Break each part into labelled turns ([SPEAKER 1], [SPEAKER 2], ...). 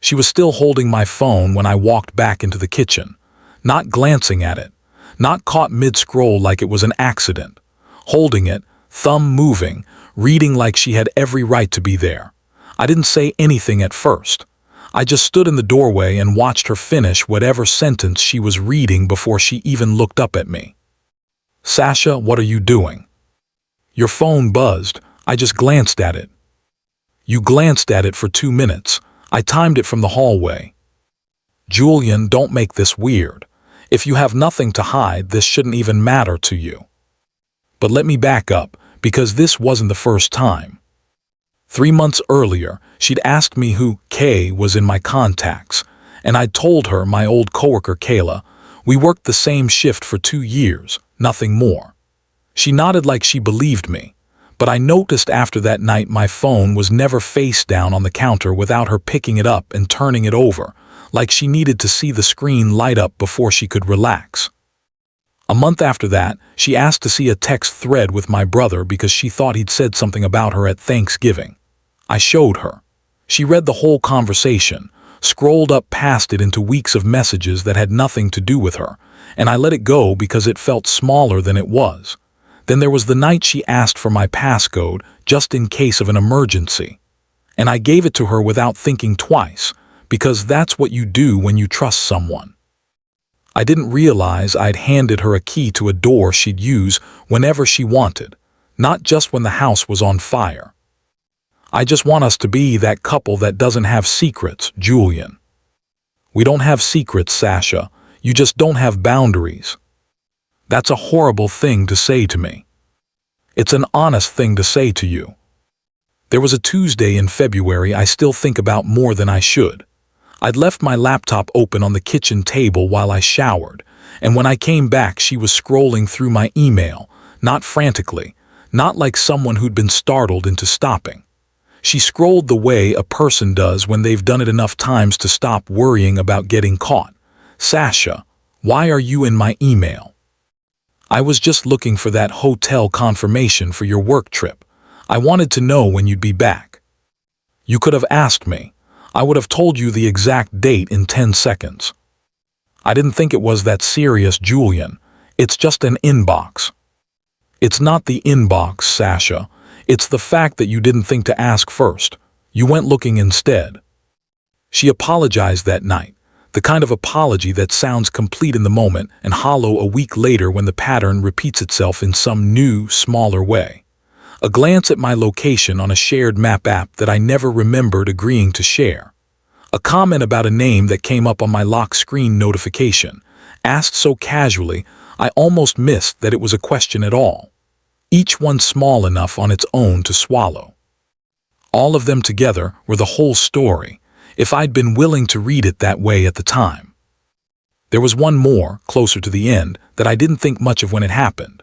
[SPEAKER 1] She was still holding my phone when I walked back into the kitchen, not glancing at it, not caught mid-scroll like it was an accident, holding it, thumb moving, reading like she had every right to be there. I didn't say anything at first. I just stood in the doorway and watched her finish whatever sentence she was reading before she even looked up at me. "Sasha, what are you doing?" "Your phone buzzed. I just glanced at it." "You glanced at it for 2 minutes. I timed it from the hallway." "Julian, don't make this weird. If you have nothing to hide, this shouldn't even matter to you." But let me back up, because this wasn't the first time. 3 months earlier, she'd asked me who Kay was in my contacts, and I'd told her my old coworker Kayla. We worked the same shift for 2 years, nothing more. She nodded like she believed me, but I noticed after that night my phone was never face down on the counter without her picking it up and turning it over, like she needed to see the screen light up before she could relax. A month after that, she asked to see a text thread with my brother because she thought he'd said something about her at Thanksgiving. I showed her. She read the whole conversation, scrolled up past it into weeks of messages that had nothing to do with her, and I let it go because it felt smaller than it was. Then there was the night she asked for my passcode just in case of an emergency. And I gave it to her without thinking twice, because that's what you do when you trust someone. I didn't realize I'd handed her a key to a door she'd use whenever she wanted, not just when the house was on fire. I just want us to be that couple that doesn't have secrets, Julian. We don't have secrets, Sasha. You just don't have boundaries. That's a horrible thing to say to me. It's an honest thing to say to you. There was a Tuesday in February I still think about more than I should. I'd left my laptop open on the kitchen table while I showered, and when I came back she was scrolling through my email, not frantically, not like someone who'd been startled into stopping. She scrolled the way a person does when they've done it enough times to stop worrying about getting caught. "Sasha, why are you in my email?" "I was just looking for that hotel confirmation for your work trip. I wanted to know when you'd be back." "You could have asked me. I would have told you the exact date in 10 seconds. I didn't think it was that serious, Julian. It's just an inbox." "It's not the inbox, Sasha. It's the fact that you didn't think to ask first. You went looking instead." She apologized that night, the kind of apology that sounds complete in the moment and hollow a week later when the pattern repeats itself in some new, smaller way. A glance at my location on a shared map app that I never remembered agreeing to share. A comment about a name that came up on my lock screen notification, asked so casually I almost missed that it was a question at all. Each one small enough on its own to swallow. All of them together were the whole story, if I'd been willing to read it that way at the time. There was one more, closer to the end, that I didn't think much of when it happened.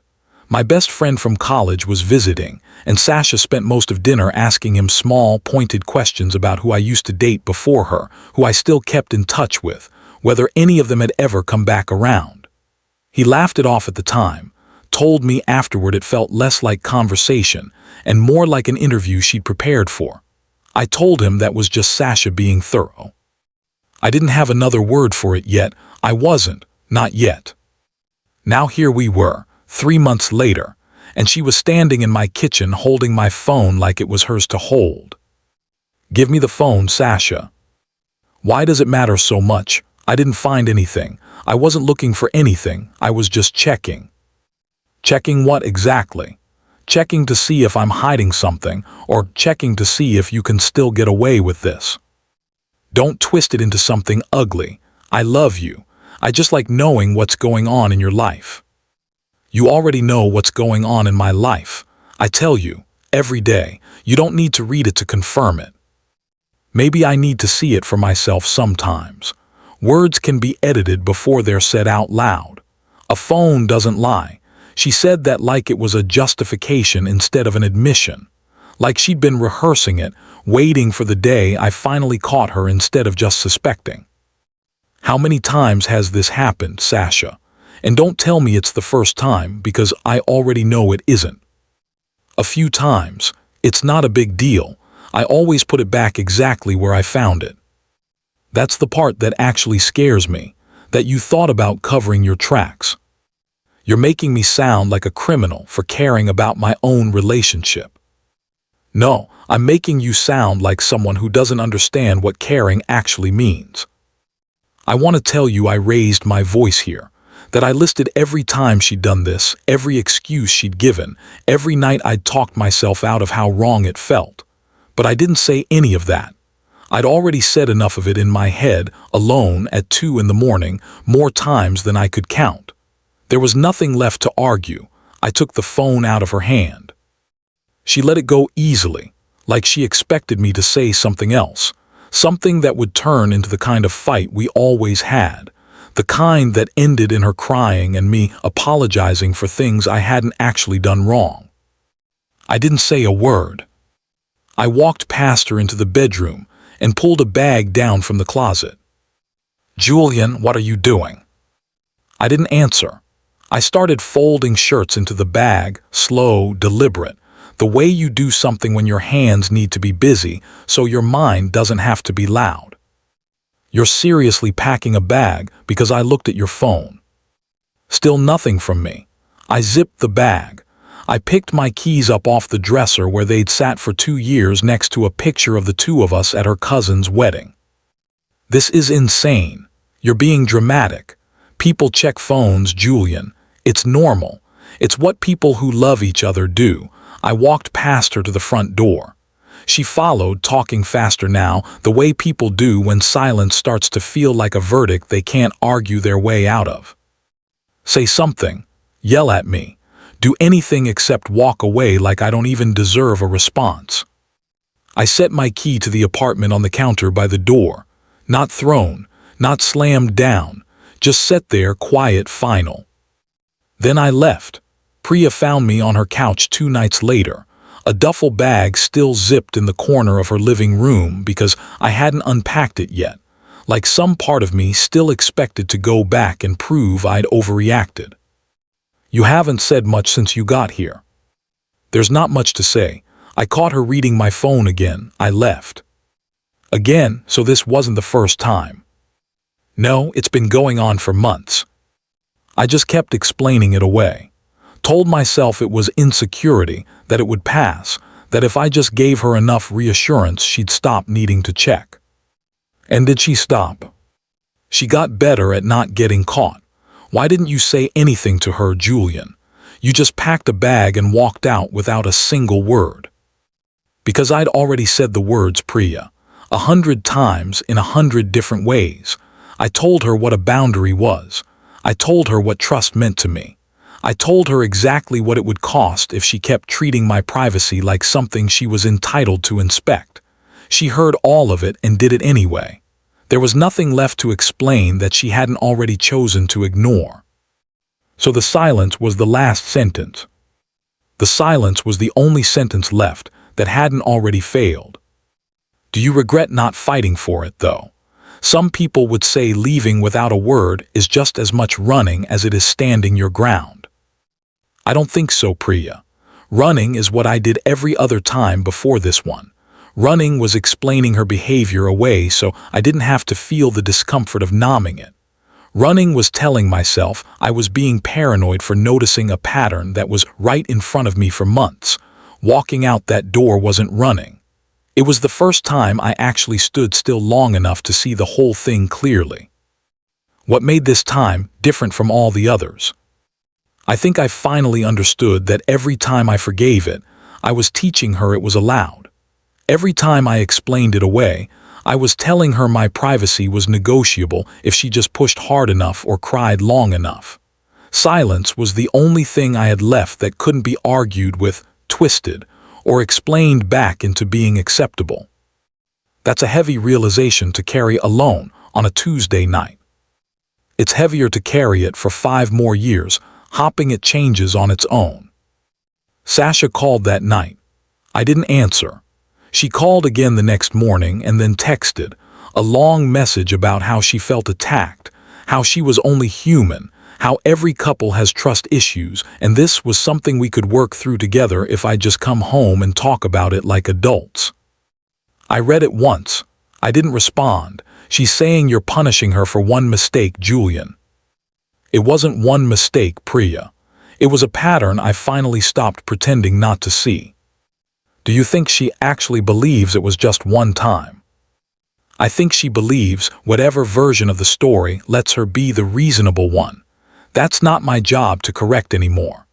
[SPEAKER 1] My best friend from college was visiting, and Sasha spent most of dinner asking him small, pointed questions about who I used to date before her, who I still kept in touch with, whether any of them had ever come back around. He laughed it off at the time, told me afterward it felt less like conversation and more like an interview she'd prepared for. I told him that was just Sasha being thorough. I didn't have another word for it yet. I wasn't, not yet. Now here we were, 3 months later, and she was standing in my kitchen holding my phone like it was hers to hold. "Give me the phone, Sasha." "Why does it matter so much? I didn't find anything. I wasn't looking for anything. I was just checking." "Checking what exactly? Checking to see if I'm hiding something, or checking to see if you can still get away with this? Don't twist it into something ugly. I love you. I just like knowing what's going on in your life." "You already know what's going on in my life. I tell you, every day. You don't need to read it to confirm it." Maybe I need to see it for myself sometimes. Words can be edited before they're said out loud. A phone doesn't lie. She said that like it was a justification instead of an admission. Like she'd been rehearsing it, waiting for the day I finally caught her instead of just suspecting. How many times has this happened, Sasha? And don't tell me it's the first time, because I already know it isn't. A few times. It's not a big deal. I always put it back exactly where I found it. That's the part that actually scares me, that you thought about covering your tracks. You're making me sound like a criminal for caring about my own relationship. No, I'm making you sound like someone who doesn't understand what caring actually means. I want to tell you I raised my voice here, that I listed every time she'd done this, every excuse she'd given, every night I'd talked myself out of how wrong it felt. But I didn't say any of that. I'd already said enough of it in my head, alone at 2 in the morning, more times than I could count. There was nothing left to argue. I took the phone out of her hand. She let it go easily, like she expected me to say something else, something that would turn into the kind of fight we always had, the kind that ended in her crying and me apologizing for things I hadn't actually done wrong. I didn't say a word. I walked past her into the bedroom and pulled a bag down from the closet. "Julian, what are you doing?" I didn't answer. I started folding shirts into the bag, slow, deliberate, the way you do something when your hands need to be busy so your mind doesn't have to be loud. "You're seriously packing a bag because I looked at your phone." Still nothing from me. I zipped the bag. I picked my keys up off the dresser where they'd sat for 2 years next to a picture of the two of us at her cousin's wedding. "This is insane. You're being dramatic. People check phones, Julian. It's normal. It's what people who love each other do." I walked past her to the front door. She followed, talking faster now, the way people do when silence starts to feel like a verdict they can't argue their way out of. "Say something. Yell at me. Do anything except walk away like I don't even deserve a response." I set my key to the apartment on the counter by the door. Not thrown, not slammed down, just set there, quiet, final. Then I left. Priya found me on her couch 2 nights later, a duffel bag still zipped in the corner of her living room because I hadn't unpacked it yet, like some part of me still expected to go back and prove I'd overreacted. "You haven't said much since you got here." "There's not much to say. I caught her reading my phone again. I left." "Again, so this wasn't the first time?" "No, it's been going on for months." I just kept explaining it away. Told myself it was insecurity, that it would pass, that if I just gave her enough reassurance she'd stop needing to check. And did she stop? She got better at not getting caught. Why didn't you say anything to her, Julian? You just packed a bag and walked out without a single word. Because I'd already said the words, Priya, 100 times in 100 different ways. I told her what a boundary was. I told her what trust meant to me. I told her exactly what it would cost if she kept treating my privacy like something she was entitled to inspect. She heard all of it and did it anyway. There was nothing left to explain that she hadn't already chosen to ignore. So the silence was the last sentence. The silence was the only sentence left that hadn't already failed. Do you regret not fighting for it, though? Some people would say leaving without a word is just as much running as it is standing your ground. I don't think so, Priya. Running is what I did every other time before this one. Running was explaining her behavior away so I didn't have to feel the discomfort of numbing it. Running was telling myself I was being paranoid for noticing a pattern that was right in front of me for months. Walking out that door wasn't running. It was the first time I actually stood still long enough to see the whole thing clearly. What made this time different from all the others? I think I finally understood that every time I forgave it, I was teaching her it was allowed. Every time I explained it away, I was telling her my privacy was negotiable if she just pushed hard enough or cried long enough. Silence was the only thing I had left that couldn't be argued with, twisted, or explained back into being acceptable. That's a heavy realization to carry alone on a Tuesday night. It's heavier to carry it for 5 more years, hopping it changes on its own. Sasha called that night. I didn't answer. She called again the next morning and then texted, a long message about how she felt attacked, how she was only human, how every couple has trust issues, and this was something we could work through together if I'd just come home and talk about it like adults. I read it once. I didn't respond. She's saying you're punishing her for one mistake, Julian. It wasn't one mistake, Priya. It was a pattern I finally stopped pretending not to see. Do you think she actually believes it was just one time? I think she believes whatever version of the story lets her be the reasonable one. That's not my job to correct anymore.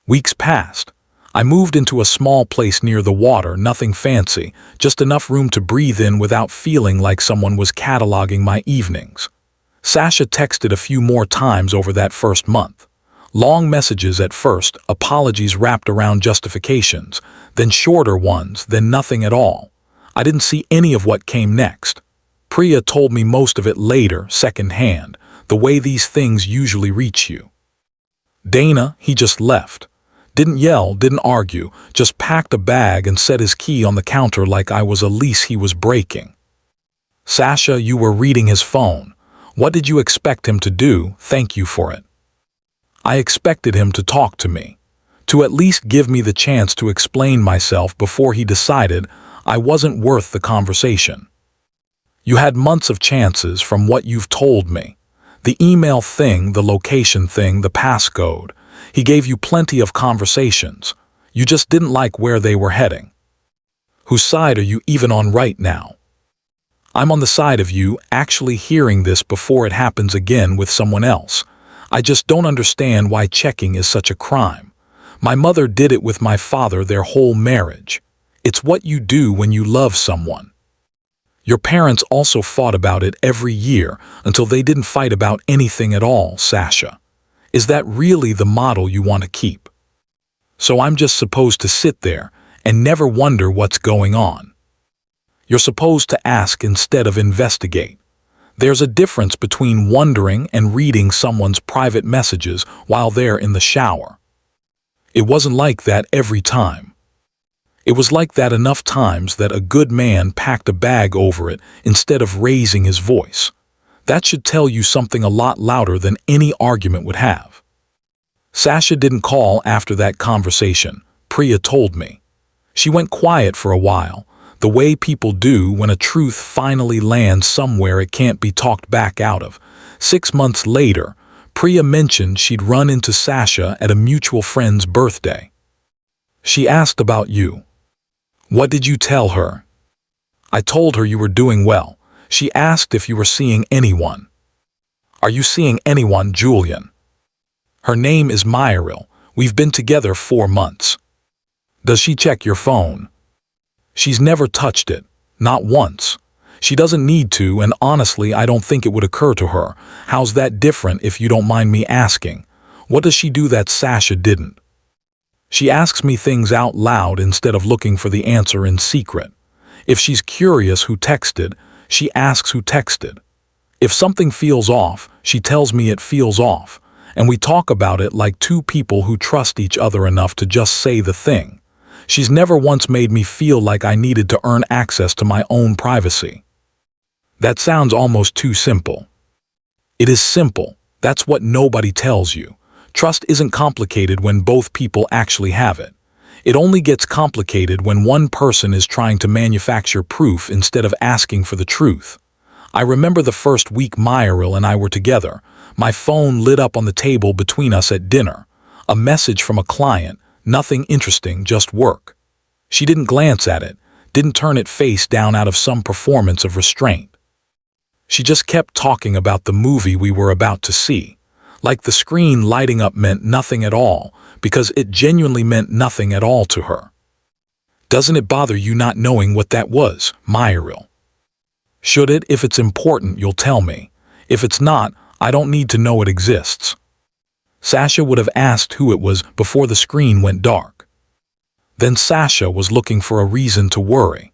[SPEAKER 1] Weeks passed. I moved into a small place near the water, nothing fancy, just enough room to breathe in without feeling like someone was cataloging my evenings. Sasha texted a few more times over that first month. Long messages at first, apologies wrapped around justifications, then shorter ones, then nothing at all. I didn't see any of what came next. Priya told me most of it later, secondhand, the way these things usually reach you. Dana, he just left. Didn't yell, didn't argue, just packed a bag and set his key on the counter like I was a lease he was breaking. Sasha, you were reading his phone. What did you expect him to do? Thank you for it. I expected him to talk to me, to at least give me the chance to explain myself before he decided I wasn't worth the conversation. You had months of chances from what you've told me. The email thing, the location thing, the passcode. He gave you plenty of conversations. You just didn't like where they were heading. Whose side are you even on right now? I'm on the side of you actually hearing this before it happens again with someone else. I just don't understand why checking is such a crime. My mother did it with my father their whole marriage. It's what you do when you love someone. Your parents also fought about it every year until they didn't fight about anything at all, Sasha. Is that really the model you want to keep? So I'm just supposed to sit there and never wonder what's going on. You're supposed to ask instead of investigate. There's a difference between wondering and reading someone's private messages while they're in the shower. It wasn't like that every time. It was like that enough times that a good man packed a bag over it instead of raising his voice. That should tell you something a lot louder than any argument would have. Sasha didn't call after that conversation, Priya told me. She went quiet for a while, the way people do when a truth finally lands somewhere it can't be talked back out of. 6 months later, Priya mentioned she'd run into Sasha at a mutual friend's birthday. She asked about you. What did you tell her? I told her you were doing well. She asked if you were seeing anyone. Are you seeing anyone, Julian? Her name is Myril. We've been together 4 months. Does she check your phone? She's never touched it, not once. She doesn't need to, and honestly, I don't think it would occur to her. How's that different if you don't mind me asking? What does she do that Sasha didn't? She asks me things out loud instead of looking for the answer in secret. If she's curious who texted, she asks who texted. If something feels off, she tells me it feels off, and we talk about it like two people who trust each other enough to just say the thing. She's never once made me feel like I needed to earn access to my own privacy. That sounds almost too simple. It is simple. That's what nobody tells you. Trust isn't complicated when both people actually have it. It only gets complicated when one person is trying to manufacture proof instead of asking for the truth. I remember the first week Myril and I were together. My phone lit up on the table between us at dinner. A message from a client, nothing interesting, just work. She didn't glance at it, didn't turn it face down out of some performance of restraint. She just kept talking about the movie we were about to see. Like the screen lighting up meant nothing at all, because it genuinely meant nothing at all to her. Doesn't it bother you not knowing what that was, Myril? Should it? If it's important, you'll tell me. If it's not, I don't need to know it exists. Sasha would have asked who it was before the screen went dark. Then Sasha was looking for a reason to worry.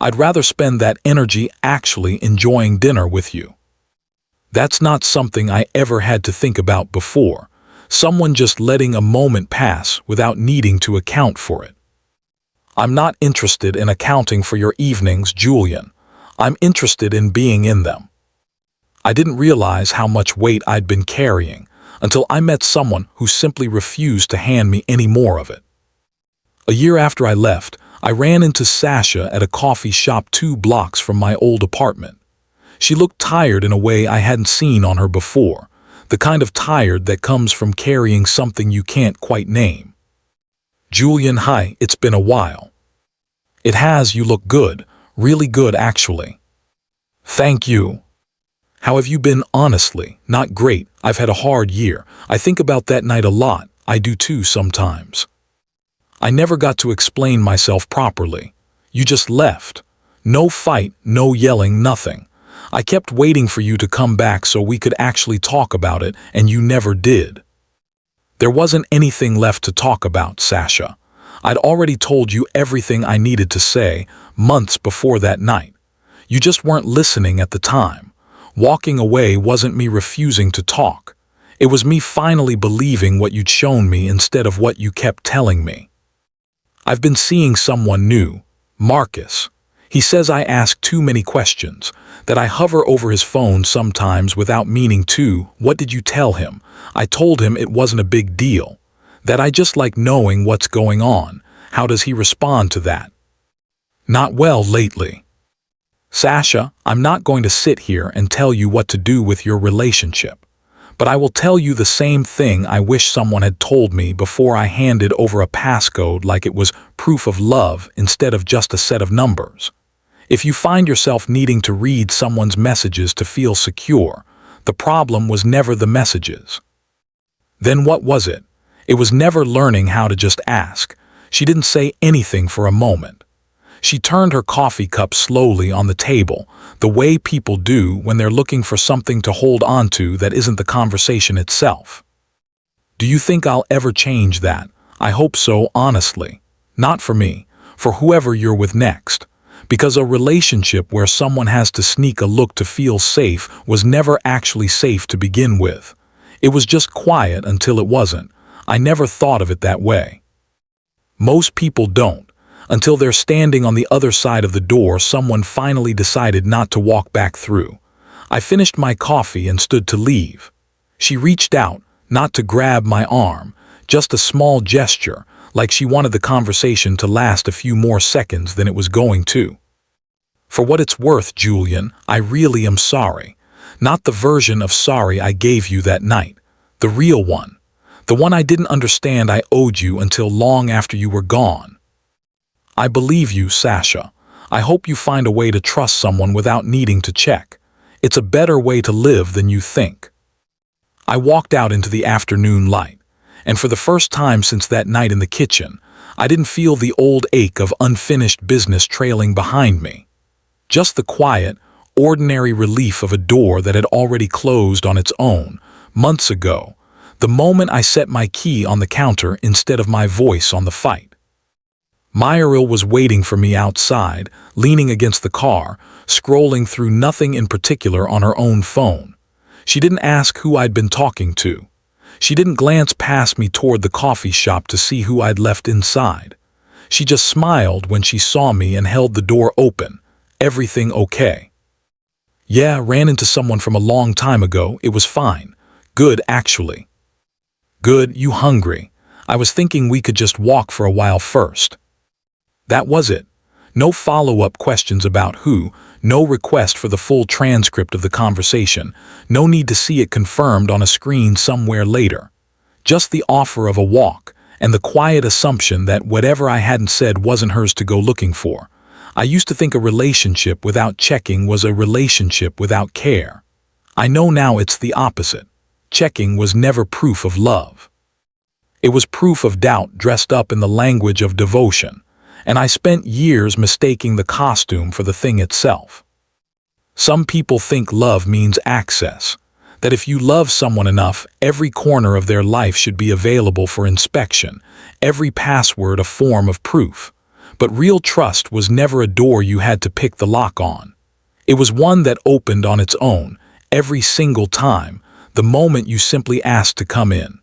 [SPEAKER 1] I'd rather spend that energy actually enjoying dinner with you. That's not something I ever had to think about before. Someone just letting a moment pass without needing to account for it. I'm not interested in accounting for your evenings, Julian. I'm interested in being in them. I didn't realize how much weight I'd been carrying until I met someone who simply refused to hand me any more of it. A year after I left, I ran into Sasha at a coffee shop 2 blocks from my old apartment. She looked tired in a way I hadn't seen on her before, the kind of tired that comes from carrying something you can't quite name. "Julian, hi, it's been a while." "It has, you look good, really good actually." "Thank you." "How have you been, honestly?" "Not great, I've had a hard year. I think about that night a lot, I do too sometimes. I never got to explain myself properly. You just left. No fight, no yelling, nothing. I kept waiting for you to come back so we could actually talk about it, and you never did." "There wasn't anything left to talk about, Sasha. I'd already told you everything I needed to say months before that night. You just weren't listening at the time. Walking away wasn't me refusing to talk. It was me finally believing what you'd shown me instead of what you kept telling me. I've been seeing someone new, Marcus. He says I ask too many questions, that I hover over his phone sometimes without meaning to. What did you tell him?" "I told him it wasn't a big deal, that I just like knowing what's going on." "How does he respond to that?" "Not well lately." "Sasha, I'm not going to sit here and tell you what to do with your relationship. But I will tell you the same thing I wish someone had told me before I handed over a passcode like it was proof of love instead of just a set of numbers. If you find yourself needing to read someone's messages to feel secure, the problem was never the messages. Then what was it? It was never learning how to just ask. She didn't say anything for a moment. She turned her coffee cup slowly on the table, the way people do when they're looking for something to hold on to that isn't the conversation itself. "Do you think I'll ever change that?" "I hope so, honestly. Not for me, for whoever you're with next. Because a relationship where someone has to sneak a look to feel safe was never actually safe to begin with. It was just quiet until it wasn't. I never thought of it that way. Most people don't. Until they're standing on the other side of the door someone finally decided not to walk back through. I finished my coffee and stood to leave. She reached out, not to grab my arm, just a small gesture, like she wanted the conversation to last a few more seconds than it was going to. "For what it's worth, Julian, I really am sorry. Not the version of sorry I gave you that night. The real one. The one I didn't understand I owed you until long after you were gone. I believe you, Sasha. I hope you find a way to trust someone without needing to check. It's a better way to live than you think." I walked out into the afternoon light, and for the first time since that night in the kitchen, I didn't feel the old ache of unfinished business trailing behind me. Just the quiet, ordinary relief of a door that had already closed on its own, months ago, the moment I set my key on the counter instead of my voice on the fight. Myrill was waiting for me outside, leaning against the car, scrolling through nothing in particular on her own phone. She didn't ask who I'd been talking to. She didn't glance past me toward the coffee shop to see who I'd left inside. She just smiled when she saw me and held the door open. "Everything okay?" "Yeah, ran into someone from a long time ago. It was fine. Good, actually." "Good, you hungry? I was thinking we could just walk for a while first." That was it. No follow-up questions about who, no request for the full transcript of the conversation, no need to see it confirmed on a screen somewhere later. Just the offer of a walk, and the quiet assumption that whatever I hadn't said wasn't hers to go looking for. I used to think a relationship without checking was a relationship without care. I know now it's the opposite. Checking was never proof of love. It was proof of doubt dressed up in the language of devotion. And I spent years mistaking the costume for the thing itself. Some people think love means access, that if you love someone enough, every corner of their life should be available for inspection, every password a form of proof. But real trust was never a door you had to pick the lock on. It was one that opened on its own, every single time, the moment you simply asked to come in.